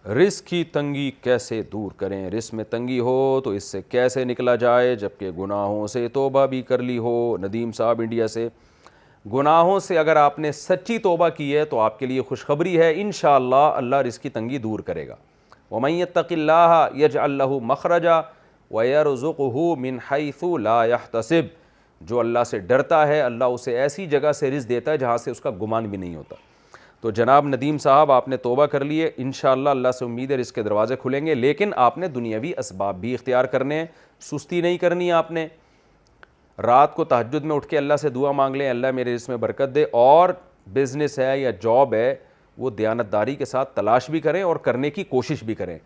رزق کی تنگی کیسے دور کریں؟ رزق میں تنگی ہو تو اس سے کیسے نکلا جائے جبکہ گناہوں سے توبہ بھی کر لی ہو؟ ندیم صاحب انڈیا سے، گناہوں سے اگر آپ نے سچی توبہ کی ہے تو آپ کے لیے خوشخبری ہے، انشاءاللہ اللہ رزق کی تنگی دور کرے گا۔ وَمَن يَتَّقِ اللَّهَ يَجْعَل لَّهُ مَخْرَجًا وَيَرْزُقْهُ مِنْ حَيْثُ لَا يَحْتَسِبُ، جو اللہ سے ڈرتا ہے اللہ اسے ایسی جگہ سے رزق دیتا ہے جہاں سے اس کا گمان بھی نہیں ہوتا۔ تو جناب ندیم صاحب آپ نے توبہ کر لی ہے، انشاءاللہ اللہ سے امید ہے رزق کے دروازے کھلیں گے، لیکن آپ نے دنیاوی اسباب بھی اختیار کرنے ہیں، سستی نہیں کرنی آپ نے۔ رات کو تہجد میں اٹھ کے اللہ سے دعا مانگ لیں اللہ میرے رزق میں برکت دے، اور بزنس ہے یا جاب ہے وہ دیانتداری کے ساتھ تلاش بھی کریں اور کرنے کی کوشش بھی کریں،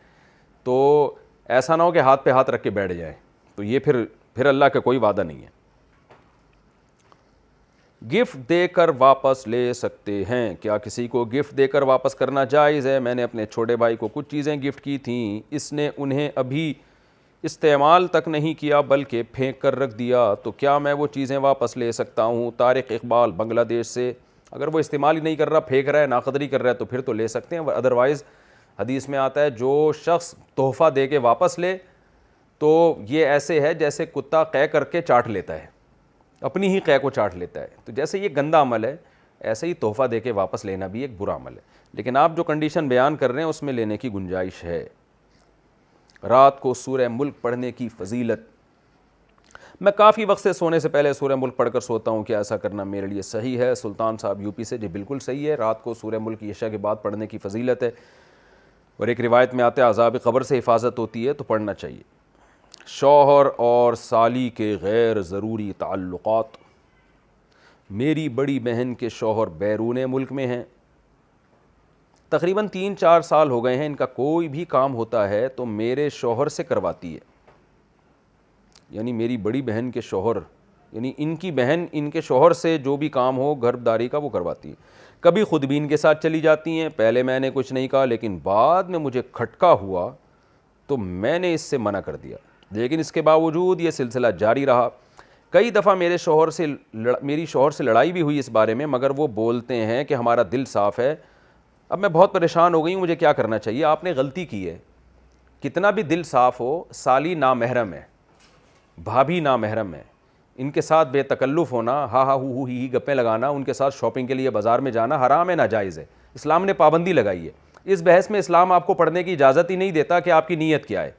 تو ایسا نہ ہو کہ ہاتھ پہ ہاتھ رکھ کے بیٹھ جائیں، تو یہ پھر اللہ کا کوئی وعدہ نہیں ہے۔ گفٹ دے کر واپس لے سکتے ہیں کیا؟ کسی کو گفٹ دے کر واپس کرنا جائز ہے؟ میں نے اپنے چھوٹے بھائی کو کچھ چیزیں گفٹ کی تھیں، اس نے انہیں ابھی استعمال تک نہیں کیا بلکہ پھینک کر رکھ دیا، تو کیا میں وہ چیزیں واپس لے سکتا ہوں؟ طارق اقبال بنگلہ دیش سے، اگر وہ استعمال ہی نہیں کر رہا، پھینک رہا ہے، ناقدری کر رہا ہے تو پھر تو لے سکتے ہیں، ادروائز حدیث میں آتا ہے جو شخص تحفہ دے کے واپس لے تو یہ ایسے ہے جیسے کتا قے کر کے چاٹ لیتا ہے، اپنی ہی قے کو چاٹ لیتا ہے، تو جیسے یہ گندا عمل ہے ایسے ہی تحفہ دے کے واپس لینا بھی ایک برا عمل ہے، لیکن آپ جو کنڈیشن بیان کر رہے ہیں اس میں لینے کی گنجائش ہے۔ رات کو سورہ ملک پڑھنے کی فضیلت، میں کافی وقت سے سونے سے پہلے سورہ ملک پڑھ کر سوتا ہوں، کیا ایسا کرنا میرے لیے صحیح ہے؟ سلطان صاحب یو پی سے، جی بالکل صحیح ہے، رات کو سورہ ملک عشاء کے بعد پڑھنے کی فضیلت ہے، اور ایک روایت میں آتا ہے عذاب قبر سے حفاظت ہوتی ہے تو پڑھنا چاہیے۔ شوہر اور سالی کے غیر ضروری تعلقات، میری بڑی بہن کے شوہر بیرون ملک میں ہیں، تقریباً 3-4 سال ہو گئے ہیں، ان کا کوئی بھی کام ہوتا ہے تو میرے شوہر سے کرواتی ہے، یعنی میری بڑی بہن کے شوہر، یعنی ان کی بہن ان کے شوہر سے جو بھی کام ہو گھر داری کا وہ کرواتی ہے، کبھی خود بھی ان کے ساتھ چلی جاتی ہیں، پہلے میں نے کچھ نہیں کہا لیکن بعد میں مجھے کھٹکا ہوا تو میں نے اس سے منع کر دیا، لیکن اس کے باوجود یہ سلسلہ جاری رہا، کئی دفعہ میری شوہر سے لڑائی بھی ہوئی اس بارے میں، مگر وہ بولتے ہیں کہ ہمارا دل صاف ہے۔ اب میں بہت پریشان ہو گئی ہوں، مجھے کیا کرنا چاہیے؟ آپ نے غلطی کی ہے، کتنا بھی دل صاف ہو، سالی نامحرم ہے، بھابھی نامحرم ہے، ان کے ساتھ بے تکلف ہونا، ہا ہا ہو ہی گپیں لگانا، ان کے ساتھ شاپنگ کے لیے بازار میں جانا حرام ہے، ناجائز ہے، اسلام نے پابندی لگائی ہے، اس بحث میں اسلام آپ کو پڑھنے کی اجازت ہی نہیں دیتا کہ آپ کی نیت کیا ہے۔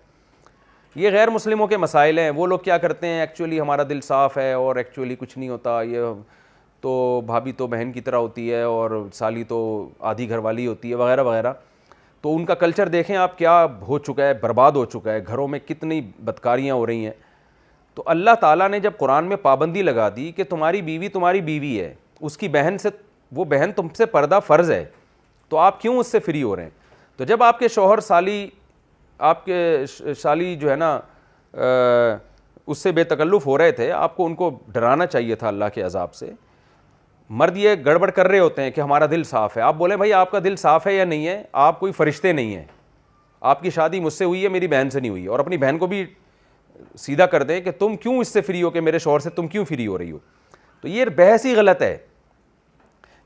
یہ غیر مسلموں کے مسائل ہیں، وہ لوگ کیا کرتے ہیں ایکچولی ہمارا دل صاف ہے اور ایکچولی کچھ نہیں ہوتا، یہ تو بھابھی تو بہن کی طرح ہوتی ہے اور سالی تو آدھی گھر والی ہوتی ہے وغیرہ وغیرہ، تو ان کا کلچر دیکھیں آپ کیا ہو چکا ہے، برباد ہو چکا ہے، گھروں میں کتنی بدکاریاں ہو رہی ہیں۔ تو اللہ تعالیٰ نے جب قرآن میں پابندی لگا دی کہ تمہاری بیوی ہے، اس کی بہن سے، وہ بہن تم سے پردہ فرض ہے، تو آپ کیوں اس سے فری ہو رہے ہیں؟ تو جب آپ کے شوہر آپ کے سالی جو ہے نا اس سے بے تکلف ہو رہے تھے، آپ کو ان کو ڈرانا چاہیے تھا اللہ کے عذاب سے۔ مرد یہ گڑبڑ کر رہے ہوتے ہیں کہ ہمارا دل صاف ہے، آپ بولیں بھائی آپ کا دل صاف ہے یا نہیں ہے، آپ کوئی فرشتے نہیں ہیں، آپ کی شادی مجھ سے ہوئی ہے میری بہن سے نہیں ہوئی، اور اپنی بہن کو بھی سیدھا کر دیں کہ تم کیوں اس سے فری ہو، کہ میرے شوہر سے تم کیوں فری ہو رہی ہو۔ تو یہ بحث ہی غلط ہے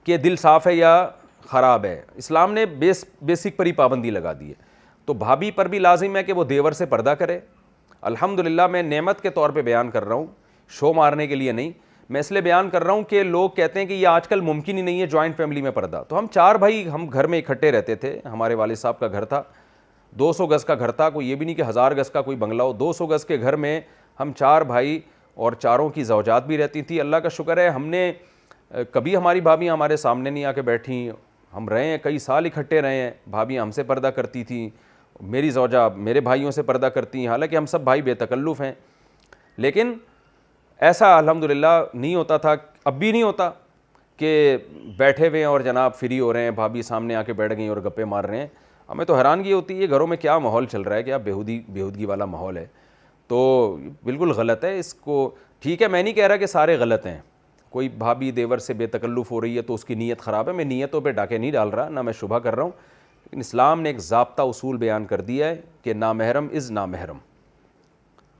کہ دل صاف ہے یا خراب ہے، اسلام نے بیسک پر ہی پابندی لگا دی ہے۔ تو بھابھی پر بھی لازم ہے کہ وہ دیور سے پردہ کرے۔ الحمدللہ میں نعمت کے طور پہ بیان کر رہا ہوں، شو مارنے کے لیے نہیں، میں اس لیے بیان کر رہا ہوں کہ لوگ کہتے ہیں کہ یہ آج کل ممکن ہی نہیں ہے جوائنٹ فیملی میں پردہ، تو ہم 4 بھائی ہم گھر میں اکٹھے رہتے تھے، ہمارے والد صاحب کا گھر تھا، 200 گز کا گھر تھا، کوئی یہ بھی نہیں کہ 1000 گز کا کوئی بنگلہ ہو، 200 گز کے گھر میں ہم 4 بھائی اور چاروں کی زوجات بھی رہتی تھی۔ اللہ کا شکر ہے ہم نے کبھی ہماری بھابیاں ہمارے سامنے نہیں آ کے بیٹھیں، ہم رہے ہیں کئی سال اکٹھے رہے ہیں، بھابیاں ہم سے پردہ کرتی تھیں، میری زوجہ میرے بھائیوں سے پردہ کرتی ہیں، حالانکہ ہم سب بھائی بے تکلف ہیں، لیکن ایسا الحمدللہ نہیں ہوتا تھا، اب بھی نہیں ہوتا کہ بیٹھے ہوئے ہیں اور جناب فری ہو رہے ہیں، بھابھی سامنے آ کے بیٹھ گئیں اور گپے مار رہے ہیں۔ ہمیں تو حیرانگی ہوتی ہے گھروں میں کیا ماحول چل رہا ہے، کیا بیہودگی والا ماحول ہے، تو بالکل غلط ہے۔ اس کو ٹھیک ہے، میں نہیں کہہ رہا کہ سارے غلط ہیں، کوئی بھابھی دیور سے بے تکلف ہو رہی ہے تو اس کی نیت خراب ہے، میں نیتوں پہ ڈاکے نہیں ڈال رہا، نہ میں شبہ کر رہا ہوں، لیکن اسلام نے ایک ضابطہ اصول بیان کر دیا ہے کہ نامحرم از نامحرم،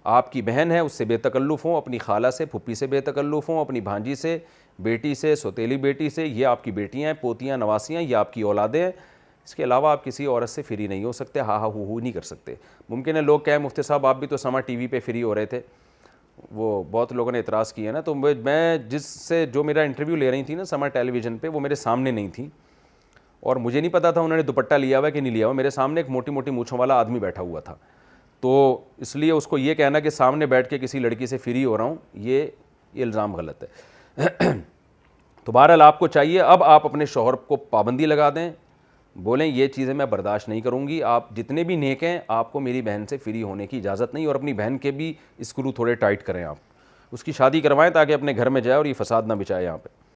آپ کی بہن ہے اس سے بے تکلف ہوں، اپنی خالہ سے پھپھی سے بے تکلف ہوں، اپنی بھانجی سے، بیٹی سے، سوتیلی بیٹی سے، یہ آپ کی بیٹیاں ہیں، پوتیاں، نواسیاں، یہ آپ کی اولادیں ہیں، اس کے علاوہ آپ کسی عورت سے فری نہیں ہو سکتے, ہاں ہاں ہو نہیں کر سکتے. ممکن ہے لوگ کہیں مفتی صاحب آپ بھی تو سما ٹی وی پہ فری ہو رہے تھے, وہ بہت لوگوں نے اعتراض کیا نا, تو میں جس سے جو میرا انٹرویو لے رہی تھی نا سما ٹیلی ویژن پہ, وہ میرے سامنے نہیں تھی, اور مجھے نہیں پتا تھا انہوں نے دوپٹہ لیا ہوا کہ نہیں لیا ہوا. میرے سامنے ایک موٹی موٹی مونچھوں والا آدمی بیٹھا ہوا تھا, تو اس لیے اس کو یہ کہنا کہ سامنے بیٹھ کے کسی لڑکی سے فری ہو رہا ہوں, یہ الزام غلط ہے. تو بہرحال آپ کو چاہیے اب آپ اپنے شوہر کو پابندی لگا دیں, بولیں یہ چیزیں میں برداشت نہیں کروں گی, آپ جتنے بھی نیک ہیں آپ کو میری بہن سے فری ہونے کی اجازت نہیں, اور اپنی بہن کے بھی اسکرو تھوڑے ٹائٹ کریں, آپ اس کی شادی کروائیں تاکہ اپنے گھر میں جائے اور یہ فساد نہ بچائے یہاں پہ.